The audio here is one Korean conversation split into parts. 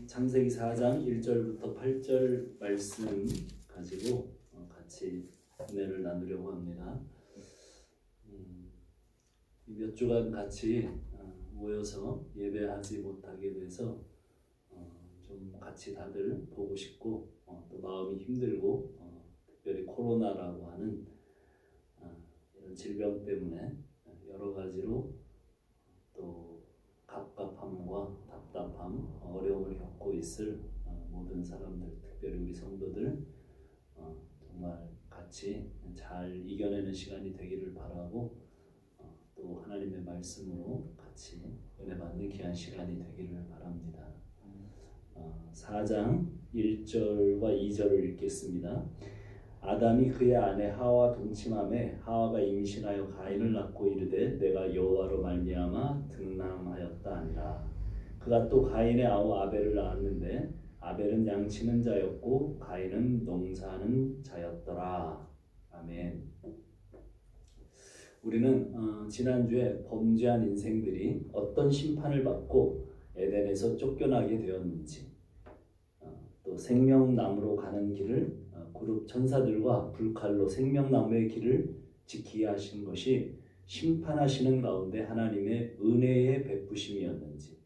창세기 4장 1절부터 8절 말씀 가지고 같이 은혜를 나누려고 합니다. 몇 주간 같이 모여서 예배하지 못하게 돼서 좀 같이 다들 보고 싶고 또 마음이 힘들고 특별히 코로나라고 하는 이런 질병 때문에 여러 가지로 또 갑갑함과 답답함, 어려움을 겪고 있을 모든 사람들, 특별히 우리 성도들 정말 같이 잘 이겨내는 시간이 되기를 바라고 또 하나님의 말씀으로 같이 은혜 받는 귀한 시간이 되기를 바랍니다. 4장 1절과 2절을 읽겠습니다. 아담이 그의 아내 하와와 동침하매 하와가 임신하여 가인을 낳고 이르되 내가 여호와로 말미암아 등남하였다 하니라. 그가 또 가인의 아우 아벨을 낳았는데 아벨은 양치는 자였고 가인은 농사하는 자였더라. 아멘. 우리는 지난주에 범죄한 인생들이 어떤 심판을 받고 에덴에서 쫓겨나게 되었는지, 또 생명나무로 가는 길을 그룹 천사들과 불칼로 생명나무의 길을 지키게 하신 것이 심판하시는 가운데 하나님의 은혜의 베푸심이었는지,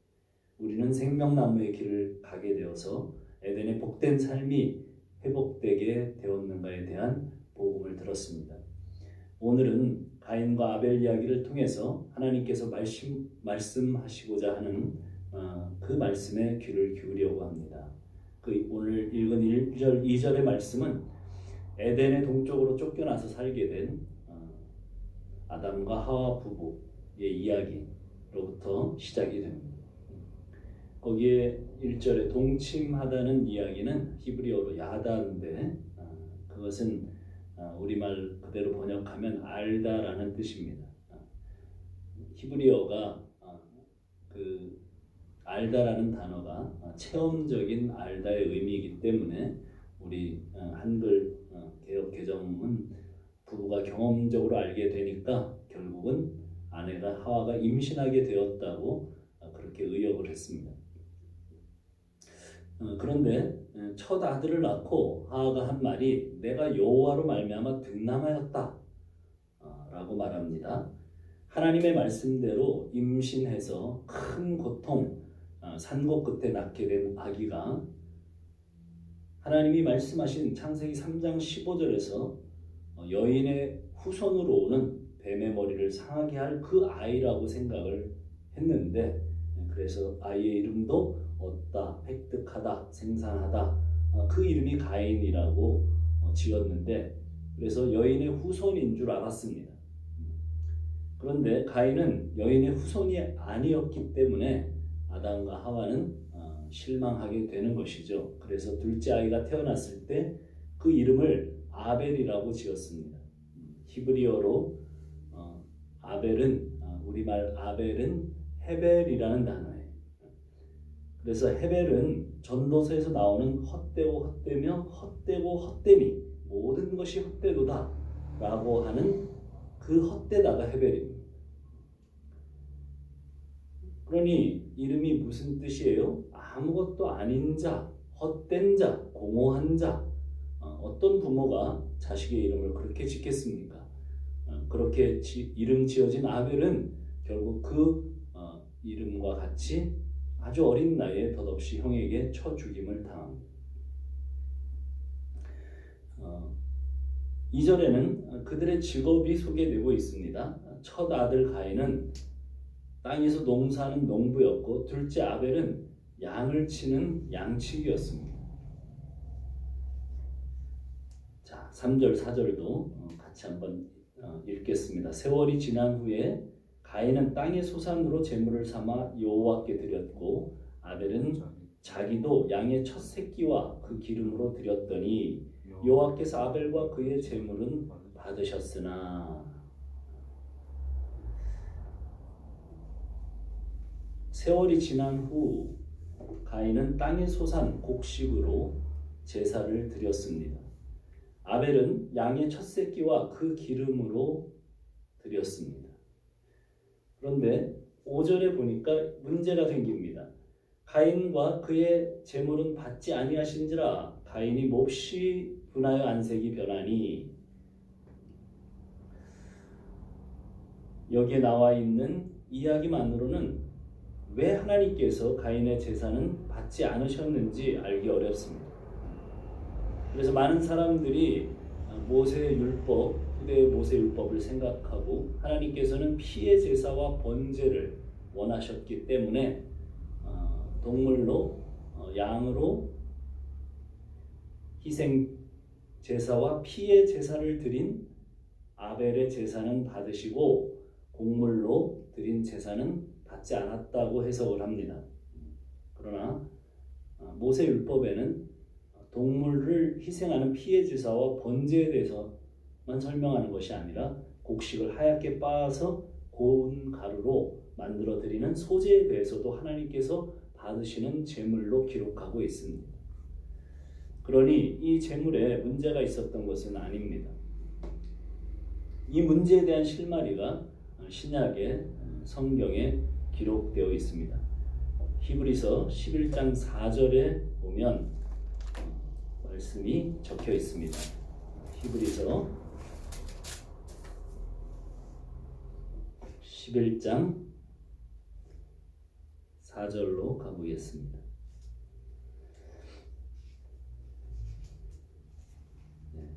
우리는 생명나무의 길을 가게 되어서 에덴의 복된 삶이 회복되게 되었는가에 대한 복음을 들었습니다. 오늘은 가인과 아벨 이야기를 통해서 하나님께서 말씀하시고자 하는 그 말씀에 귀를 기울이려고 합니다. 오늘 읽은 1절, 2절의 말씀은 에덴의 동쪽으로 쫓겨나서 살게 된 아담과 하와 부부의 이야기로부터 시작이 됩니다. 거기에 1절에 동침하다는 이야기는 히브리어로 야다인데 그것은 우리말 그대로 번역하면 알다라는 뜻입니다. 히브리어가 그 알다라는 단어가 체험적인 알다의 의미이기 때문에 우리 한글 개역 개정은 부부가 경험적으로 알게 되니까 결국은 아내가 하와가 임신하게 되었다고 그렇게 의역을 했습니다. 그런데 첫 아들을 낳고 하와가 한 말이 내가 여호와로 말미암아 등남하였다 라고 말합니다. 하나님의 말씀대로 임신해서 큰 고통, 산고 끝에 낳게 된 아기가 하나님이 말씀하신 창세기 3장 15절에서 여인의 후손으로 오는 뱀의 머리를 상하게 할 그 아이라고 생각을 했는데, 그래서 아이의 이름도 얻다, 획득하다, 생산하다, 그 이름이 가인이라고 지었는데, 그래서 여인의 후손인 줄 알았습니다. 그런데 가인은 여인의 후손이 아니었기 때문에 아담과 하와는 실망하게 되는 것이죠. 그래서 둘째 아이가 태어났을 때 그 이름을 아벨이라고 지었습니다. 히브리어로 아벨은 우리말 아벨은 헤벨이라는 단어예요. 그래서 헤벨은 전도서에서 나오는 헛되고 헛되며 헛되고 헛됨이 모든 것이 헛되도다 라고 하는 그 헛되다가 헤벨입니다. 그러니 이름이 무슨 뜻이에요? 아무것도 아닌 자, 헛된 자, 공허한 자. 어떤 부모가 자식의 이름을 그렇게 짓겠습니까? 그렇게 이름 지어진 아벨은 결국 그 이름과 같이 아주 어린 나이에 덧없이 형에게 쳐 죽임을 당합니다. 2절에는 그들의 직업이 소개되고 있습니다. 첫 아들 가인은 땅에서 농사하는 농부였고 둘째 아벨은 양을 치는 양치기였습니다. 자, 3절, 4절도 같이 한번 읽겠습니다. 세월이 지난 후에 가인은 땅의 소산으로 제물을 삼아 여호와께 드렸고 아벨은 자기도 양의 첫 새끼와 그 기름으로 드렸더니 여호와께서 아벨과 그의 제물은 받으셨으나. 세월이 지난 후 가인은 땅의 소산 곡식으로 제사를 드렸습니다. 아벨은 양의 첫 새끼와 그 기름으로 드렸습니다. 그런데 5절에 보니까 문제가 생깁니다. 가인과 그의 재물은 받지 아니하신지라 가인이 몹시 분하여 안색이 변하니. 여기에 나와 있는 이야기만으로는 왜 하나님께서 가인의 제사는 받지 않으셨는지 알기 어렵습니다. 그래서 많은 사람들이 모세 율법, 후대의 모세 율법을 생각하고 하나님께서는 피의 제사와 번제를 원하셨기 때문에 동물로 양으로 희생 제사와 피의 제사를 드린 아벨의 제사는 받으시고 곡물로 드린 제사는 받지 않았다고 해석을 합니다. 그러나 모세 율법에는 동물을 희생하는 피의 제사와 번제에 대해서만 설명하는 것이 아니라 곡식을 하얗게 빻아서 고운 가루로 만들어 드리는 소제에 대해서도 하나님께서 받으시는 제물로 기록하고 있습니다. 그러니 이 제물에 문제가 있었던 것은 아닙니다. 이 문제에 대한 실마리가 신약의 성경에 기록되어 있습니다. 히브리서 11장 4절에 보면 말씀이 적혀 있습니다. 히브리서 11장 4절로 가보겠습니다.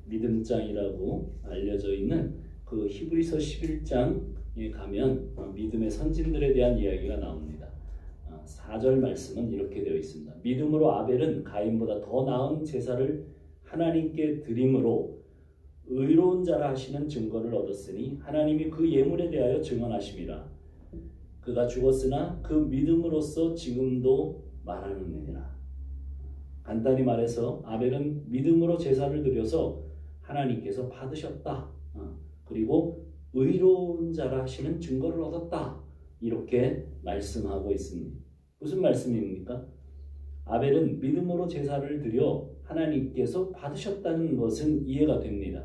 믿음장이라고 알려져 있는 그 히브리서 11장에 가면 믿음의 선진들에 대한 이야기가 나옵니다. 4절 말씀은 이렇게 되어 있습니다. 믿음으로 아벨은 가인보다 더 나은 제사를 하나님께 드림으로 의로운 자라 하시는 증거를 얻었으니 하나님이 그 예물에 대하여 증언하심이라. 그가 죽었으나 그 믿음으로써 지금도 말하느니라. 간단히 말해서 아벨은 믿음으로 제사를 드려서 하나님께서 받으셨다. 그리고 의로운 자라 하시는 증거를 얻었다. 이렇게 말씀하고 있습니다. 무슨 말씀입니까? 아벨은 믿음으로 제사를 드려 하나님께서 받으셨다는 것은 이해가 됩니다.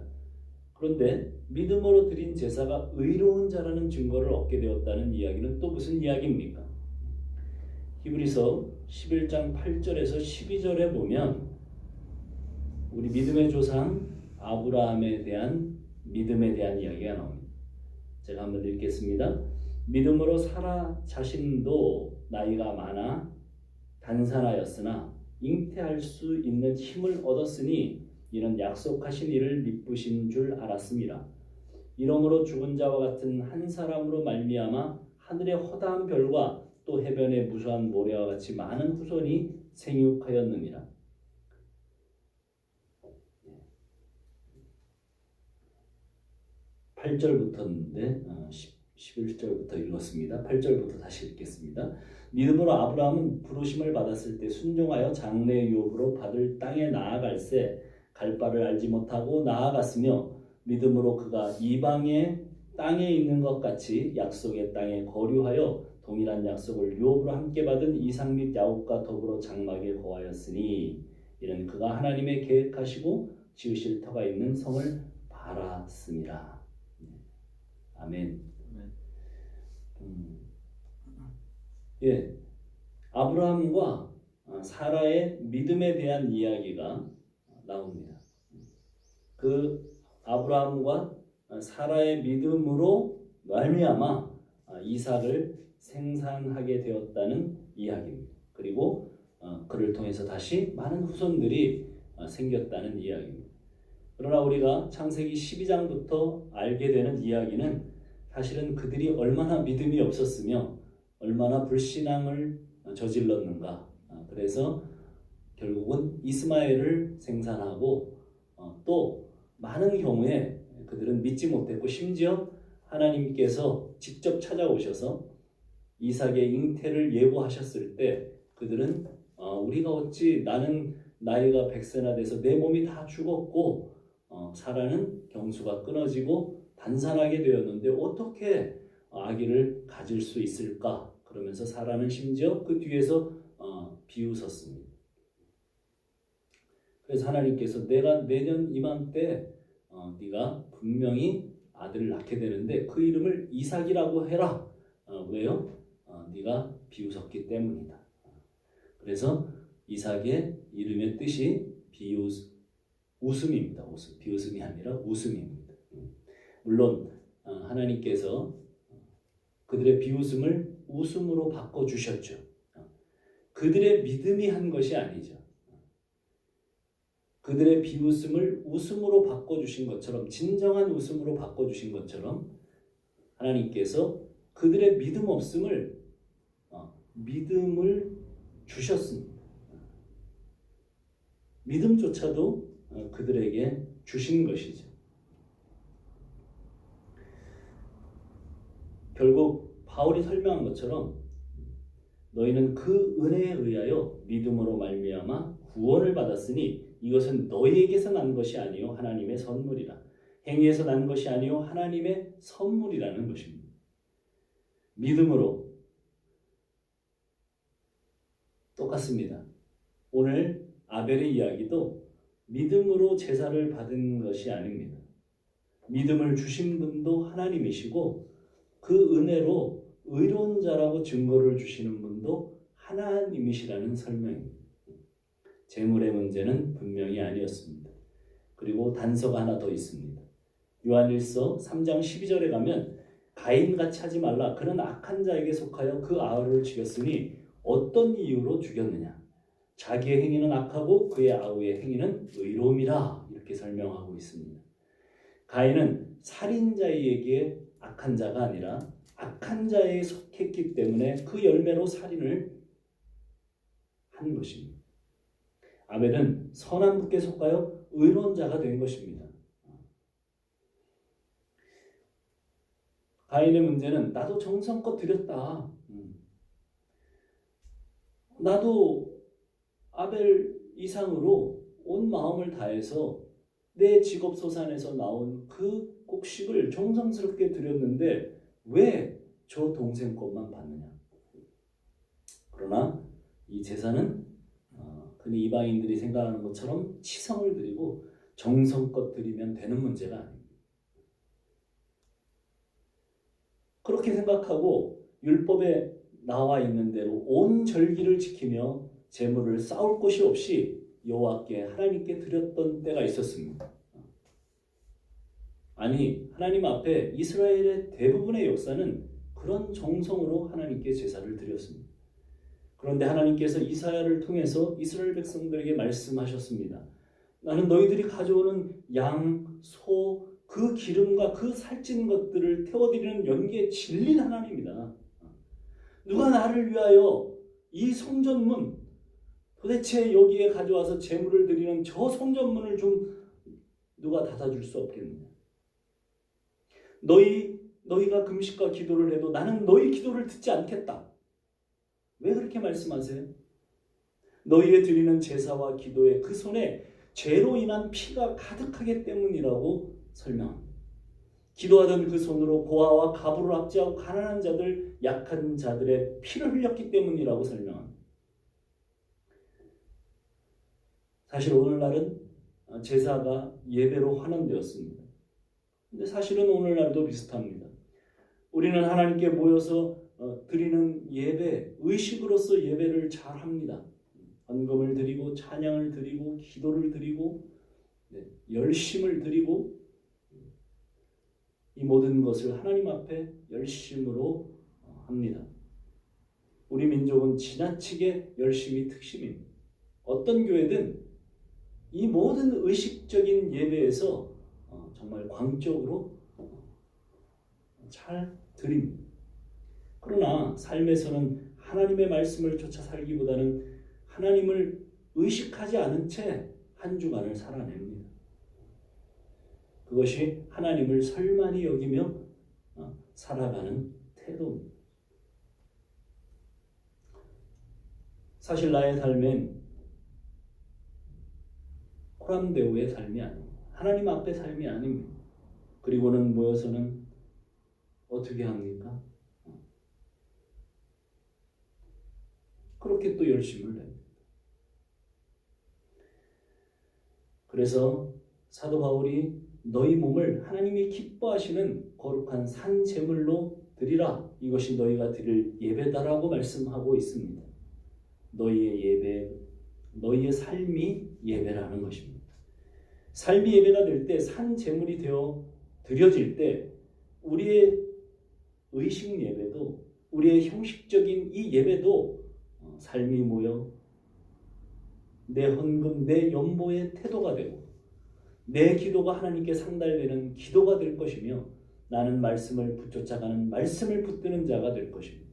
그런데 믿음으로 드린 제사가 의로운 자라는 증거를 얻게 되었다는 이야기는 또 무슨 이야기입니까? 히브리서 11장 8절에서 12절에 보면 우리 믿음의 조상 아브라함에 대한 믿음에 대한 이야기가 나옵니다. 제가 한번 읽겠습니다. 믿음으로 사라 자신도 나이가 많아 단산하였으나 잉태할 수 있는 힘을 얻었으니 이는 약속하신 이를 미쁘신 줄 알았습니다. 이러므로 죽은 자와 같은 한 사람으로 말미암아 하늘의 허다한 별과 또 해변의 무수한 모래와 같이 많은 후손이 생육하였느니라. 8절부터인데 11절부터 읽었습니다. 8절부터 다시 읽겠습니다. 믿음으로 아브라함은 부르심을 받았을 때 순종하여 장래 유업으로 받을 땅에 나아갈새 갈 바를 알지 못하고 나아갔으며 믿음으로 그가 이방의 땅에 있는 것 같이 약속의 땅에 거류하여 동일한 약속을 유업으로 함께 받은 이삭 및 야곱과 더불어 장막에 거하였으니 이는 그가 하나님의 계획하시고 지으실 터가 있는 성을 바랐습니다. 아멘. 예, 아브라함과 사라의 믿음에 대한 이야기가 나옵니다. 그 아브라함과 사라의 믿음으로 말미암아 이삭을 생산하게 되었다는 이야기입니다. 그리고 그를 통해서 다시 많은 후손들이 생겼다는 이야기입니다. 그러나 우리가 창세기 12장부터 알게 되는 이야기는 사실은 그들이 얼마나 믿음이 없었으며 얼마나 불신앙을 저질렀는가. 그래서 결국은 이스마엘을 생산하고 또 많은 경우에 그들은 믿지 못했고 심지어 하나님께서 직접 찾아오셔서 이삭의 잉태를 예고하셨을 때 그들은 우리가 어찌 나는 나이가 100세나 돼서 내 몸이 다 죽었고 사라는 경수가 끊어지고 단산하게 되었는데 어떻게 아기를 가질 수 있을까? 그러면서 사라는 심지어 그 뒤에서 비웃었습니다. 그래서 하나님께서 내가 내년 이맘때 네가 분명히 아들을 낳게 되는데 그 이름을 이삭이라고 해라. 왜요? 네가 비웃었기 때문이다. 그래서 이삭의 이름의 뜻이 웃음입니다. 비웃음이 아니라 웃음입니다. 물론 하나님께서 그들의 비웃음을 웃음으로 바꿔주셨죠. 그들의 믿음이 한 것이 아니죠. 그들의 비웃음을 웃음으로 바꿔주신 것처럼, 진정한 웃음으로 바꿔주신 것처럼 하나님께서 그들의 믿음 없음을 믿음을 주셨습니다. 믿음조차도 그들에게 주신 것이죠. 결국 바울이 설명한 것처럼 너희는 그 은혜에 의하여 믿음으로 말미암아 구원을 받았으니 이것은 너희에게서 난 것이 아니요 하나님의 선물이라. 행위에서 난 것이 아니요 하나님의 선물이라는 것입니다. 믿음으로 똑같습니다. 오늘 아벨의 이야기도 믿음으로 제사를 받은 것이 아닙니다. 믿음을 주신 분도 하나님이시고 그 은혜로 의로운 자라고 증거를 주시는 분도 하나님이시라는 설명입니다. 재물의 문제는 분명히 아니었습니다. 그리고 단서가 하나 더 있습니다. 요한일서 3장 12절에 가면 가인같이 하지 말라. 그는 악한 자에게 속하여 그 아우를 죽였으니 어떤 이유로 죽였느냐. 자기의 행위는 악하고 그의 아우의 행위는 의로움이라. 이렇게 설명하고 있습니다. 가인은 살인자에게 악한 자가 아니라 악한 자에 속했기 때문에 그 열매로 살인을 한 것입니다. 아벨은 선한 분께 속하여 의로운 자가 된 것입니다. 가인의 문제는 나도 정성껏 드렸다. 나도 아벨 이상으로 온 마음을 다해서 내 직업소산에서 나온 그 곡식을 정성스럽게 드렸는데 왜 저 동생 것만 받느냐. 그러나 이 제사는 흔히 이방인들이 생각하는 것처럼 치성을 드리고 정성껏 드리면 되는 문제가 아닙니다. 그렇게 생각하고 율법에 나와 있는 대로 온 절기를 지키며 제물을 쌓을 곳이 없이 여호와께 하나님께 드렸던 때가 있었습니다. 아니, 하나님 앞에 이스라엘의 대부분의 역사는 그런 정성으로 하나님께 제사를 드렸습니다. 그런데 하나님께서 이사야를 통해서 이스라엘 백성들에게 말씀하셨습니다. 나는 너희들이 가져오는 양, 소, 그 기름과 그 살찐 것들을 태워드리는 연기에 질린 하나님이다. 누가 나를 위하여 이 성전문, 도대체 여기에 가져와서 제물을 드리는 저 성전문을 좀 누가 닫아줄 수 없겠느냐. 너희가 금식과 기도를 해도 나는 너희 기도를 듣지 않겠다. 왜 그렇게 말씀하세요? 너희의 드리는 제사와 기도에 그 손에 죄로 인한 피가 가득하기 때문이라고 설명합니다. 기도하던 그 손으로 고아와 가부를 압제하고 가난한 자들, 약한 자들의 피를 흘렸기 때문이라고 설명합니다. 사실 오늘날은 제사가 예배로 환원되었습니다. 근데 사실은 오늘날도 비슷합니다. 우리는 하나님께 모여서 드리는 예배, 의식으로서 예배를 잘 합니다. 헌금을 드리고 찬양을 드리고 기도를 드리고 열심을 드리고 이 모든 것을 하나님 앞에 열심으로 합니다. 우리 민족은 지나치게 열심이 특심입니다. 어떤 교회든 이 모든 의식적인 예배에서 정말 광적으로 잘 드립니다. 그러나 삶에서는 하나님의 말씀을 쫓아 살기보다는 하나님을 의식하지 않은 채 한 주간을 살아냅니다. 그것이 하나님을 설만히 여기며 살아가는 태도입니다. 사실 나의 삶은 코람데오의 삶이 아닙니다. 하나님 앞의 삶이 아닙니다. 그리고는 모여서는 어떻게 합니까? 그렇게 또 열심을 냅니다. 그래서 사도 바울이 너희 몸을 하나님이 기뻐하시는 거룩한 산 제물로 드리라. 이것이 너희가 드릴 예배다라고 말씀하고 있습니다. 너희의 예배, 너희의 삶이 예배라는 것입니다. 삶이 예배가 될 때, 산 제물이 되어 드려질 때 우리의 의식 예배도, 우리의 형식적인 이 예배도 삶이 모여 내 헌금, 내 연보의 태도가 되고 내 기도가 하나님께 상달되는 기도가 될 것이며 나는 말씀을 붙여가는 말씀을 붙드는 자가 될 것입니다.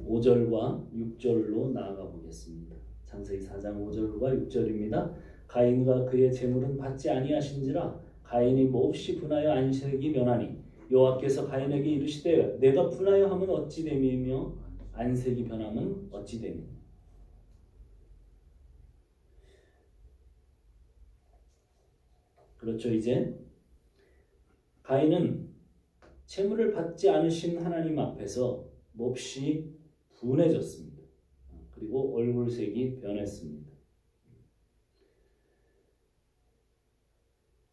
5절과 6절로 나아가 보겠습니다. 창세기 4장 5절과 6절입니다. 가인과 그의 재물은 받지 아니하신지라 가인이 몹시 분하여 안색이 변하니 여호와께서 가인에게 이르시되 내가 분하여 함은 어찌 됨이며 안색이 변함은 어찌 됨이며. 그렇죠. 이제 가인은 재물을 받지 않으신 하나님 앞에서 몹시 분해졌습니다. 그리고 얼굴색이 변했습니다.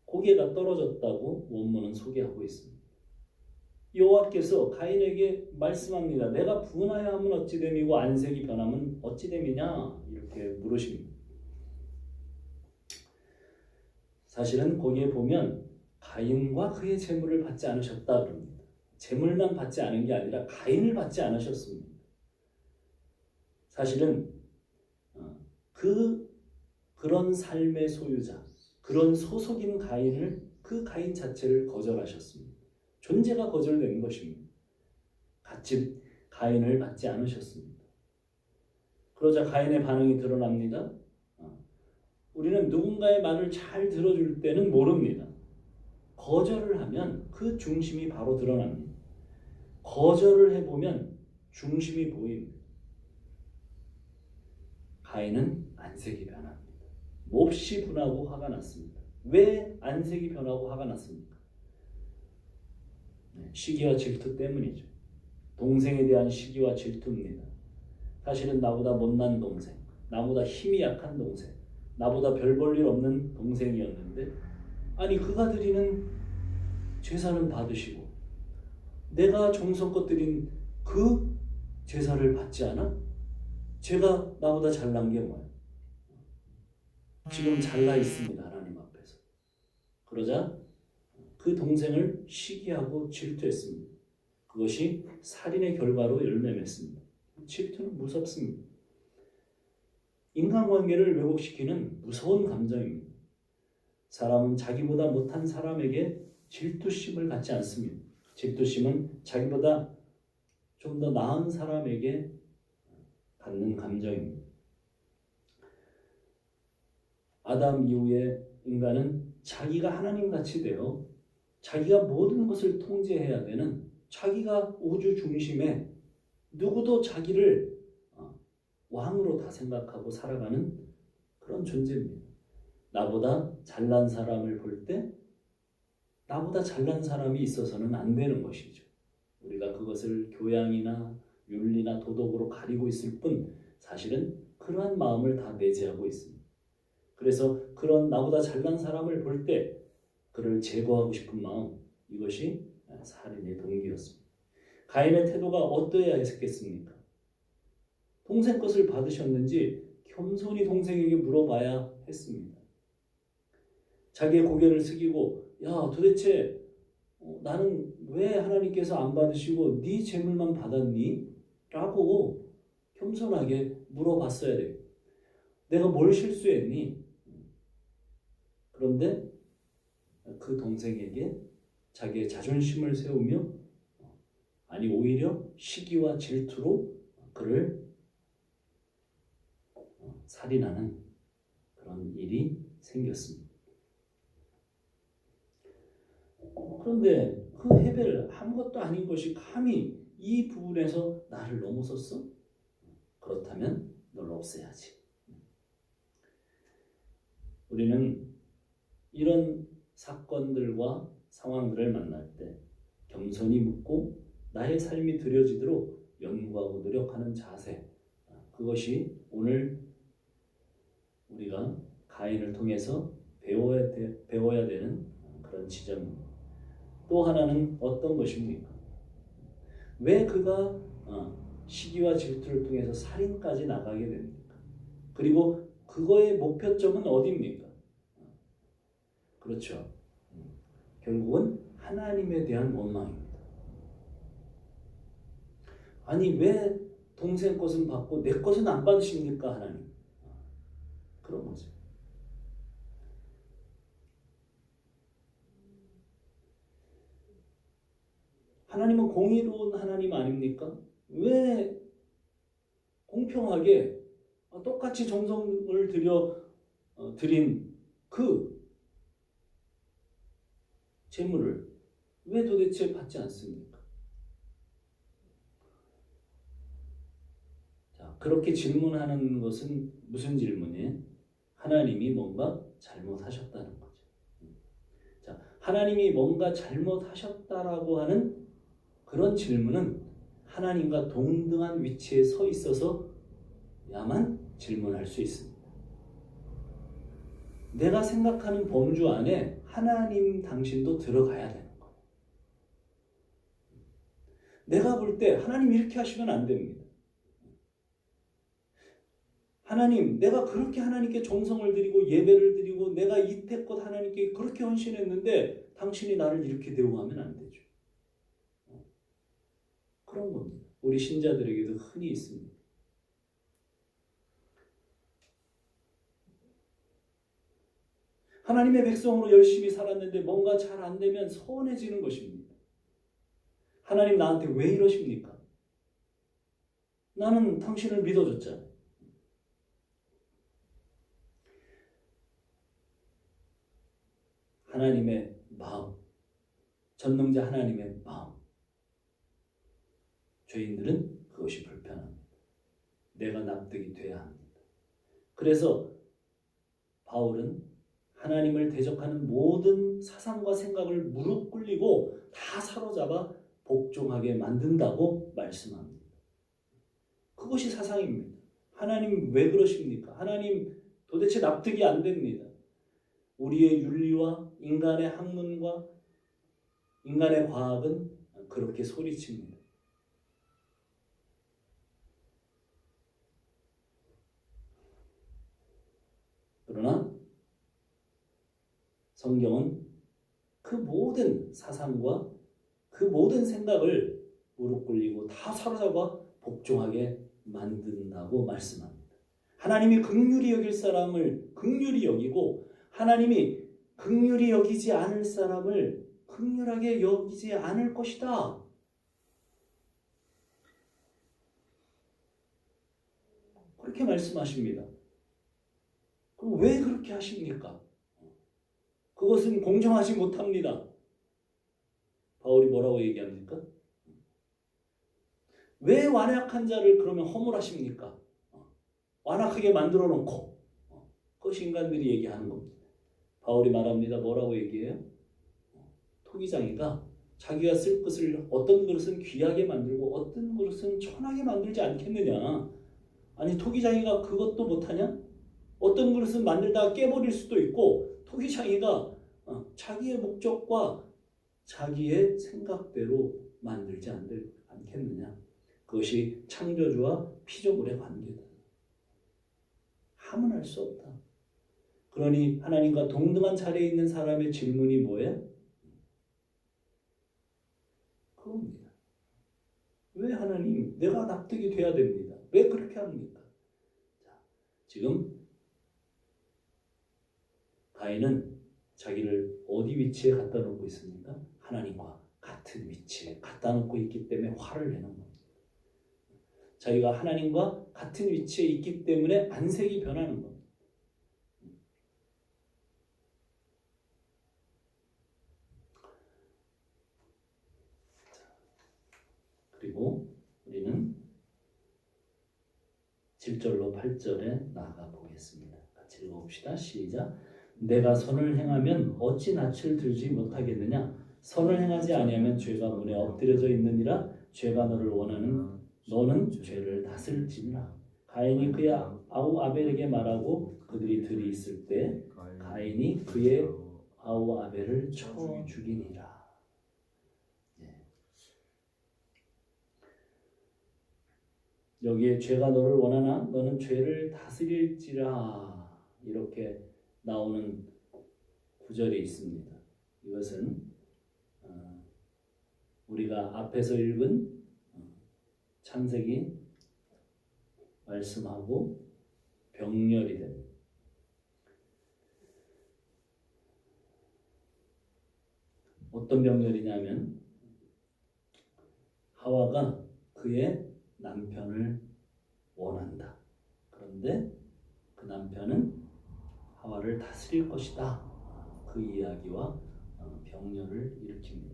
고개가 떨어졌다고 원문은 소개하고 있습니다. 여호와께서 가인에게 말씀합니다. 내가 분하여 하면 어찌 됨이고 안색이 변하면 어찌 됨이냐 이렇게 물으십니다. 사실은 거기에 보면 가인과 그의 재물을 받지 않으셨다 그럽니다. 재물만 받지 않은 게 아니라 가인을 받지 않으셨습니다. 사실은 그런 삶의 소유자, 그런 소속인 가인을, 그 가인 자체를 거절하셨습니다. 존재가 거절된 것입니다. 같이 가인을 받지 않으셨습니다. 그러자 가인의 반응이 드러납니다. 우리는 누군가의 말을 잘 들어줄 때는 모릅니다. 거절을 하면 그 중심이 바로 드러납니다. 거절을 해보면 중심이 보입니다. 가인은 안색이 변합니다. 몹시 분하고 화가 났습니다. 왜 안색이 변하고 화가 났습니까? 시기와 질투 때문이죠. 동생에 대한 시기와 질투입니다. 사실은 나보다 못난 동생, 나보다 힘이 약한 동생, 나보다 별 볼 일 없는 동생이었는데 아니 그가 드리는 제사는 받으시고 내가 정성껏 드린 그 제사를 받지 않아? 제가 나보다 잘난 게 뭐야? 지금 잘나 있습니다. 하나님 앞에서. 그러자 그 동생을 시기하고 질투했습니다. 그것이 살인의 결과로 열매맺습니다. 질투는 무섭습니다. 인간관계를 왜곡시키는 무서운 감정입니다. 사람은 자기보다 못한 사람에게 질투심을 갖지 않습니다. 질투심은 자기보다 좀 더 나은 사람에게 갖는 감정입니다. 아담 이후에 인간은 자기가 하나님같이 되어 자기가 모든 것을 통제해야 되는, 자기가 우주 중심에 누구도 자기를 왕으로 다 생각하고 살아가는 그런 존재입니다. 나보다 잘난 사람을 볼 때 나보다 잘난 사람이 있어서는 안 되는 것이죠. 우리가 그것을 교양이나 윤리나 도덕으로 가리고 있을 뿐 사실은 그러한 마음을 다 내재하고 있습니다. 그래서 그런 나보다 잘난 사람을 볼 때 그를 제거하고 싶은 마음, 이것이 살인의 동기였습니다. 가인의 태도가 어떠해야 했겠습니까? 동생 것을 받으셨는지 겸손히 동생에게 물어봐야 했습니다. 자기의 고개를 숙이고 야 도대체 나는 왜 하나님께서 안 받으시고 네 재물만 받았니? 라고 겸손하게 물어봤어야 돼요. 내가 뭘 실수했니? 그런데 그 동생에게 자기의 자존심을 세우며 아니 오히려 시기와 질투로 그를 살인하는 그런 일이 생겼습니다. 그런데 그 헤벨 아무것도 아닌 것이 감히 이 부분에서 나를 넘어섰어? 그렇다면 널 없애야지. 우리는 이런 사건들과 상황들을 만날 때 겸손히 묻고 나의 삶이 드려지도록 연구하고 노력하는 자세, 그것이 오늘 우리가 가인을 통해서 배워야 되는 그런 지점입니다. 또 하나는 어떤 것입니까? 왜 그가 시기와 질투를 통해서 살인까지 나가게 됩니까? 그리고 그거의 목표점은 어디입니까? 그렇죠. 결국은 하나님에 대한 원망입니다. 아니 왜 동생 것은 받고 내 것은 안 받으십니까 하나님? 그런 거죠. 하나님은 공의로운 하나님 아닙니까? 왜 공평하게 똑같이 정성을 드린 그 재물을 왜 도대체 받지 않습니까? 자, 그렇게 질문하는 것은 무슨 질문이에요? 하나님이 뭔가 잘못하셨다는 거죠. 자, 하나님이 뭔가 잘못하셨다라고 하는 그런 질문은 하나님과 동등한 위치에 서 있어서야만 질문할 수 있습니다. 내가 생각하는 범주 안에 하나님 당신도 들어가야 되는 거예요. 내가 볼 때 하나님 이렇게 하시면 안 됩니다. 하나님, 내가 그렇게 하나님께 정성을 드리고 예배를 드리고 내가 이태껏 하나님께 그렇게 헌신했는데 당신이 나를 이렇게 대우하면 안 되죠. 그런 겁니다. 우리 신자들에게도 흔히 있습니다. 하나님의 백성으로 열심히 살았는데 뭔가 잘 안 되면 서운해지는 것입니다. 하나님 나한테 왜 이러십니까? 나는 당신을 믿어줬잖아. 하나님의 마음, 전능자 하나님의 마음. 죄인들은 그것이 불편합니다. 내가 납득이 돼야 합니다. 그래서 바울은 하나님을 대적하는 모든 사상과 생각을 무릎 꿇리고 다 사로잡아 복종하게 만든다고 말씀합니다. 그것이 사상입니다. 하나님 왜 그러십니까? 하나님 도대체 납득이 안 됩니다. 우리의 윤리와 인간의 학문과 인간의 과학은 그렇게 소리칩니다. 그러나 성경은 그 모든 사상과 그 모든 생각을 무릎 꿇리고 다 사로잡아 복종하게 만든다고 말씀합니다. 하나님이 긍휼히 여길 사람을 긍휼히 여기고 하나님이 긍휼히 여기지 않을 사람을 긍휼하게 여기지 않을 것이다. 그렇게 말씀하십니다. 그럼 왜 그렇게 하십니까? 그것은 공정하지 못합니다. 바울이 뭐라고 얘기합니까? 왜 완악한 자를 그러면 허물하십니까? 완악하게 만들어 놓고 그것이 인간들이 얘기하는 겁니다. 바울이 말합니다. 뭐라고 얘기해요? 토기장이가 자기가 쓸 것을 어떤 그릇은 귀하게 만들고 어떤 그릇은 천하게 만들지 않겠느냐. 아니 토기장이가 그것도 못하냐? 어떤 그릇은 만들다가 깨버릴 수도 있고 토기장이가 자기의 목적과 자기의 생각대로 만들지 않겠느냐. 그것이 창조주와 피조물의 관계다. 함은 할 수 없다. 그러니 하나님과 동등한 자리에 있는 사람의 질문이 뭐예요? 그겁니다. 왜 하나님 내가 납득이 돼야 됩니다. 왜 그렇게 합니까? 자, 지금 가인은 자기를 어디 위치에 갖다 놓고 있습니까? 하나님과 같은 위치에 갖다 놓고 있기 때문에 화를 내는 겁니다. 자기가 하나님과 같은 위치에 있기 때문에 안색이 변하는 겁니다. 그리고 우리는 7절로 8절에 나아가 보겠습니다. 같이 읽어봅시다. 시작. 내가 선을 행하면 어찌 낯을 들지 못하겠느냐? 선을 행하지 아니하면 죄가 문에 엎드려져 있느니라. 죄가 너를 원하는 너는 죄를 다스릴지니라. 가인이 그의 아우 아벨에게 말하고 그들이 들이 있을 때 가인이 그의 아우 아벨을 쳐 죽이니라. 여기에 죄가 너를 원하나 너는 죄를 다스릴지라 이렇게 나오는 구절이 있습니다. 이것은 우리가 앞에서 읽은 창세기 말씀하고 병렬이 됩니다. 어떤 병렬이냐면 하와가 그의 남편을 원한다. 그런데 그 남편은 하와를 다스릴 것이다. 그 이야기와 병렬을 일으킵니다.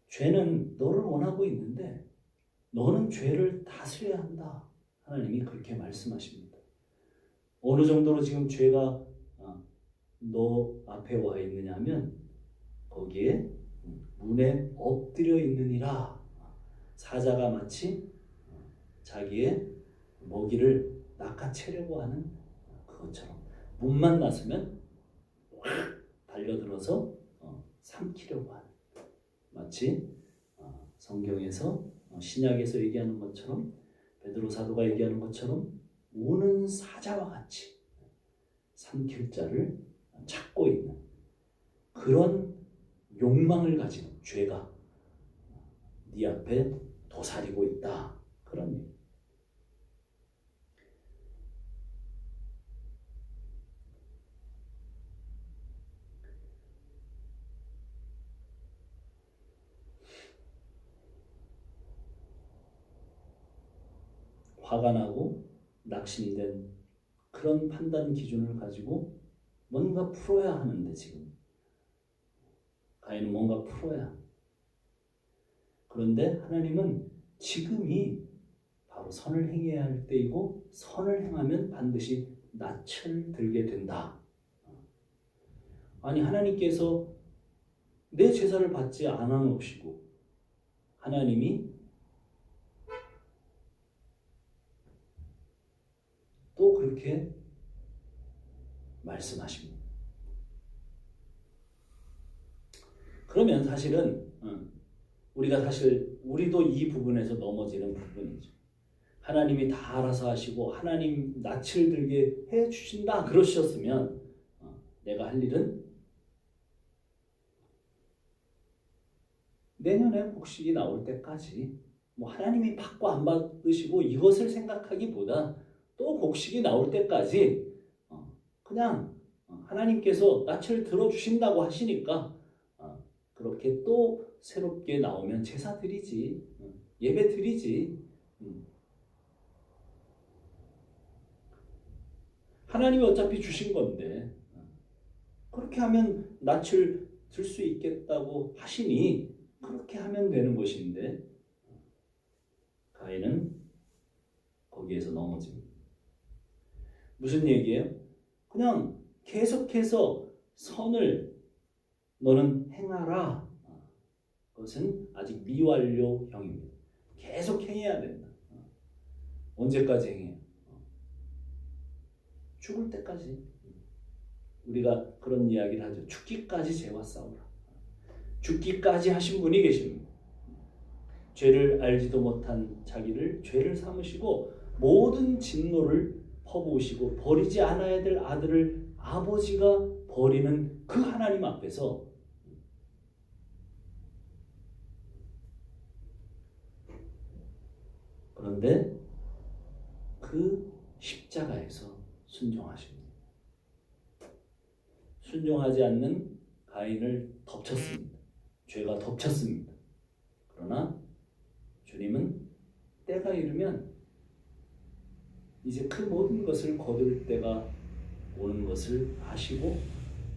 죄는 너를 원하고 있는데 너는 죄를 다스려야 한다. 하나님이 그렇게 말씀하십니다. 어느 정도로 지금 죄가 너 앞에 와 있느냐면 거기에 문에 엎드려 있느니라. 사자가 마치 자기의 먹이를 낚아채려고 하는 그것처럼 문만 나서면 확 달려들어서 삼키려고 하는, 마치 성경에서 신약에서 얘기하는 것처럼, 베드로 사도가 얘기하는 것처럼 우는 사자와 같이 삼킬 자를 찾고 있는 그런 욕망을 가진 죄가 네 앞에 도사리고 있다. 그런 얘기. 화가 나고 낙심된 그런 판단 기준을 가지고 뭔가 풀어야 하는데 지금 가인은 뭔가 풀어야. 그런데 하나님은 지금이 바로 선을 행해야 할 때이고 선을 행하면 반드시 낯을 들게 된다. 아니 하나님께서 내 제사를 받지 않아 놓으시고 하나님이 또 그렇게 말씀하십니다. 그러면 사실은 우리도 이 부분에서 넘어지는 부분이죠. 하나님이 다 알아서 하시고 하나님 낯을 들게 해 주신다 그러셨으면 내가 할 일은 내년에 복식이 나올 때까지 뭐 하나님이 받고 안 받으시고 이것을 생각하기보다 또 곡식이 나올 때까지 그냥 하나님께서 낯을 들어주신다고 하시니까 그렇게 또 새롭게 나오면 제사 드리지, 예배 드리지. 하나님이 어차피 주신 건데 그렇게 하면 낯을 들 수 있겠다고 하시니 그렇게 하면 되는 것인데 가인은 거기에서 넘어집니다. 무슨 얘기예요? 그냥 계속해서 선을 너는 행하라. 그것은 아직 미완료형입니다. 계속 행해야 된다. 언제까지 행해요? 죽을 때까지. 우리가 그런 이야기를 하죠. 죽기까지 죄와 싸우라. 죽기까지 하신 분이 계십니다. 죄를 알지도 못한 자기를 죄를 삼으시고 모든 진노를 퍼부으시고 버리지 않아야 될 아들을 아버지가 버리는 그 하나님 앞에서 그런데 그 십자가에서 순종하십니다. 순종하지 않는 가인을 덮쳤습니다. 죄가 덮쳤습니다. 그러나 주님은 때가 이르면 이제 그 모든 것을 거둘 때가 오는 것을 아시고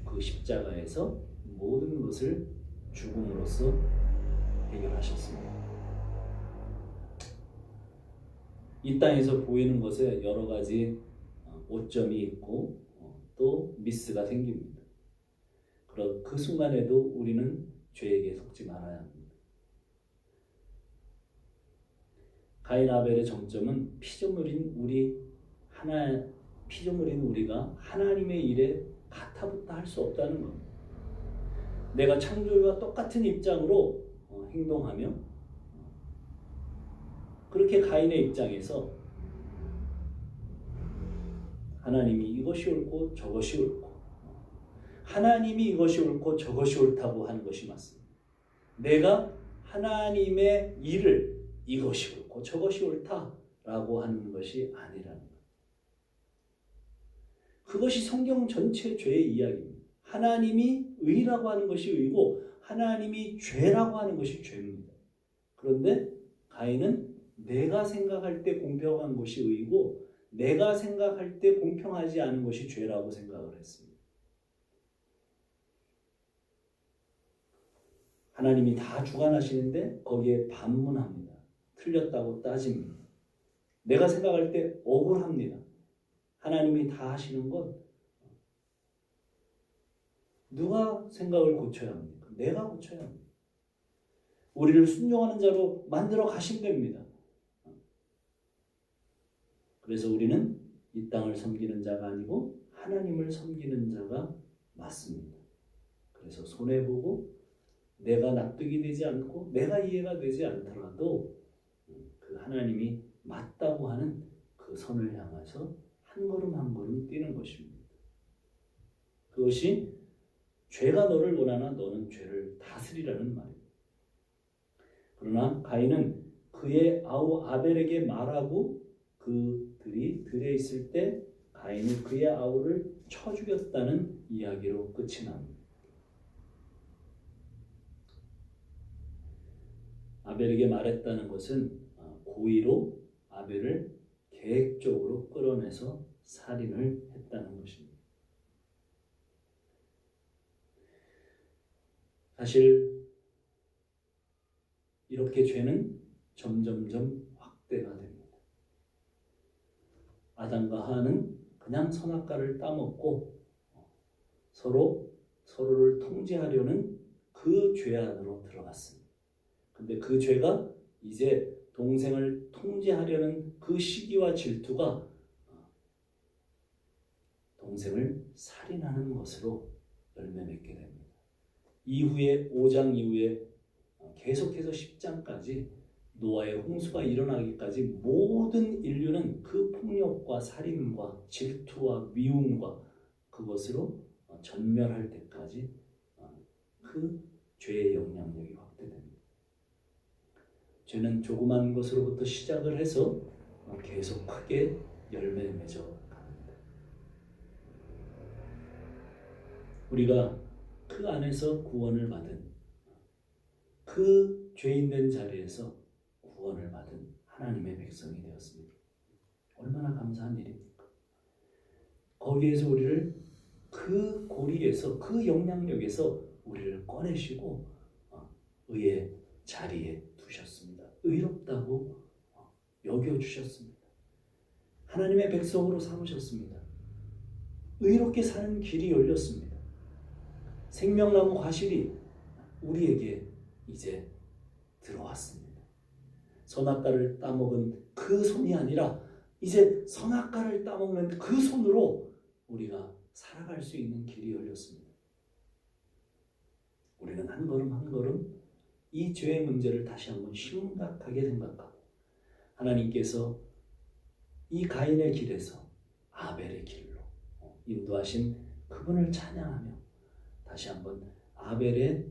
그 십자가에서 모든 것을 죽음으로써 해결하셨습니다. 이 땅에서 보이는 것에 여러 가지 오점이 있고 또 미스가 생깁니다. 그 순간에도 우리는 죄에게 속지 말아야 합니다. 가인 아벨의 정점은 피조물인 우리가 하나님의 일에 가타부타 할 수 없다는 겁니다. 내가 창조주와 똑같은 입장으로 행동하며 그렇게 가인의 입장에서 하나님이 이것이 옳고 저것이 옳고 하나님이 이것이 옳고 저것이 옳다고 하는 것이 맞습니다. 내가 하나님의 일을 이것이 옳고 저것이 옳다라고 하는 것이 아니라는 것. 그것이 성경 전체 죄의 이야기입니다. 하나님이 의라고 하는 것이 의고 하나님이 죄라고 하는 것이 죄입니다. 그런데 가인은 내가 생각할 때 공평한 것이 의고 내가 생각할 때 공평하지 않은 것이 죄라고 생각을 했습니다. 하나님이 다 주관하시는데 거기에 반문합니다. 틀렸다고 따집니다. 내가 생각할 때 억울합니다. 하나님이 다 하시는 것 누가 생각을 고쳐야 합니까? 내가 고쳐야 합니다. 우리를 순종하는 자로 만들어 가시면 됩니다. 그래서 우리는 이 땅을 섬기는 자가 아니고 하나님을 섬기는 자가 맞습니다. 그래서 손해보고 내가 납득이 되지 않고 내가 이해가 되지 않더라도 그 하나님이 맞다고 하는 그 선을 향해서 한 걸음 한 걸음 뛰는 것입니다. 그것이 죄가 너를 원하나 너는 죄를 다스리라는 말입니다. 그러나 가인은 그의 아우 아벨에게 말하고 그들이 들에 있을 때 가인이 그의 아우를 쳐 죽였다는 이야기로 끝이 납니다. 아벨에게 말했다는 것은 고의로 아벨을 계획적으로 끌어내서 살인을 했다는 것입니다. 사실 이렇게 죄는 점점점 확대가 됩니다. 아담과 하와는 그냥 선악과를 따먹고 서로를 통제하려는 그 죄 안으로 들어갔습니다. 근데 그 죄가 이제 동생을 통제하려는 그 시기와 질투가 동생을 살인하는 것으로 열매 맺게 됩니다. 이후에 5장 이후에 계속해서 10장까지 노아의 홍수가 일어나기까지 모든 인류는 그 폭력과 살인과 질투와 미움과 그것으로 전멸할 때까지 그 죄의 영향력이 확대됩니다. 죄는 조그만 것으로부터 시작을 해서 계속 크게 열매 맺어 갑니다. 우리가 그 안에서 구원을 받은 그 죄인된 자리에서 구원을 받은 하나님의 백성이 되었습니다. 얼마나 감사한 일입니까? 거기에서 우리를 그 고리에서 그 영향력에서 우리를 꺼내시고 의의 자리에 두셨습니다. 의롭다고 여겨주셨습니다. 하나님의 백성으로 삼으셨습니다. 의롭게 사는 길이 열렸습니다. 생명나무 과실이 우리에게 이제 들어왔습니다. 선악과를 따먹은 그 손이 아니라 이제 선악과를 따먹는 그 손으로 우리가 살아갈 수 있는 길이 열렸습니다. 우리는 한 걸음 한 걸음 이 죄의 문제를 다시 한번 심각하게 생각하고 하나님께서 이 가인의 길에서 아벨의 길로 인도하신 그분을 찬양하며 다시 한번 아벨의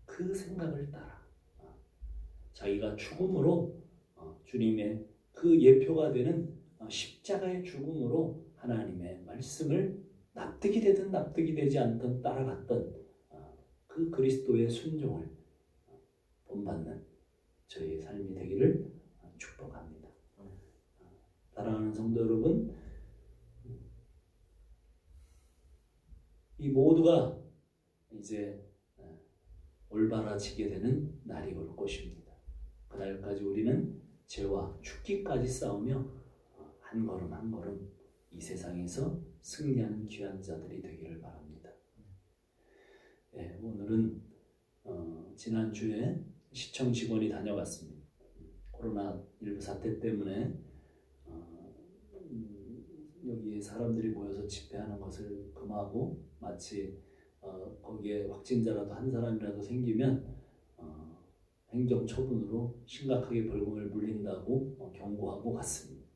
그 생각을 따라 자기가 죽음으로 주님의 그 예표가 되는 십자가의 죽음으로 하나님의 말씀을 납득이 되든 납득이 되지 않든 따라갔던 그 그리스도의 순종을 본받는 저희의 삶이 되기를 축복합니다. 사랑하는 성도 여러분, 이 모두가 이제 올바라지게 되는 날이 올 것입니다. 그날까지 우리는 죄와 죽기까지 싸우며 한 걸음 한 걸음 이 세상에서 승리하는 귀한 자들이 되기를 바랍니다. 네, 오늘은 지난주에 시청 직원이 다녀갔습니다. 코로나19 사태 때문에 여기에 사람들이 모여서 집회하는 것을 금하고 마치 거기에 확진자라도 한 사람이라도 생기면 행정처분으로 심각하게 벌금을 물린다고 경고하고 갔습니다.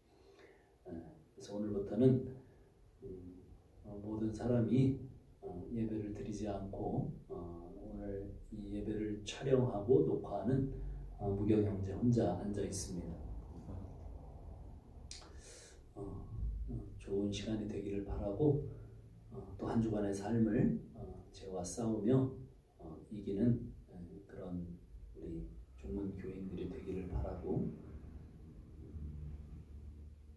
그래서 오늘부터는 모든 사람이 예배를 드리지 않고 오늘 이 예배를 촬영하고 녹화하는 무경 형제 혼자 앉아 있습니다. 좋은 시간이 되기를 바라고 또 한 주간의 삶을 죄와 싸우며 이기는 그런 우리 중문 교인들이 되기를 바라고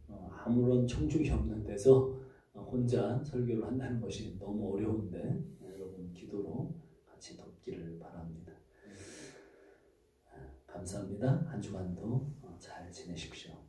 아무런 청중이 없는 데서 혼자 설교를 한다는 것이 너무 어려운데 여러분 기도로 같이 돕기를 바랍니다. 감사합니다. 한 주간도 잘 지내십시오.